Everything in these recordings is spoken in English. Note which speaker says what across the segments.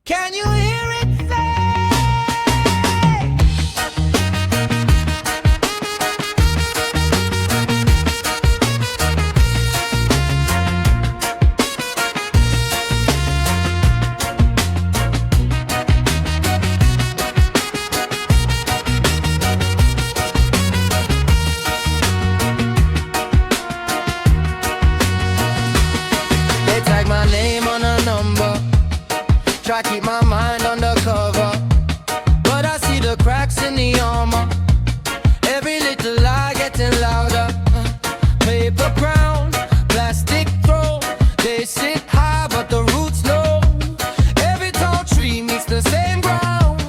Speaker 1: Can you hear it say? They tag my name on a number, try keep my mind undercover, but I see the cracks in the armor. Every little lie getting louder. Paper crown, plastic throne. They sit high but the roots low. Every tall tree meets the same ground.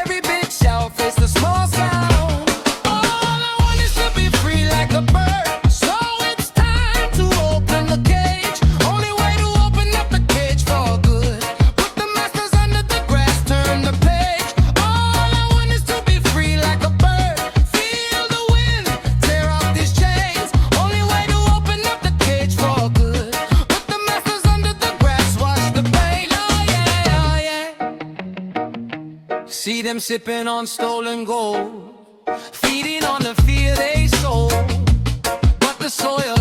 Speaker 1: Every big shout face the small sound. All I want is to be free like a bird. So it's time to open the cage. Only way to open up the cage for good. Put the masters under the grass, turn the page. All I want is to be free like a bird. Feel the wind, tear off these chains. Only way to open up the cage for good. Put the masters under the grass, watch the pain. Oh yeah, oh yeah. See them sipping on stolen gold, feeding on the fear they sold. But the soil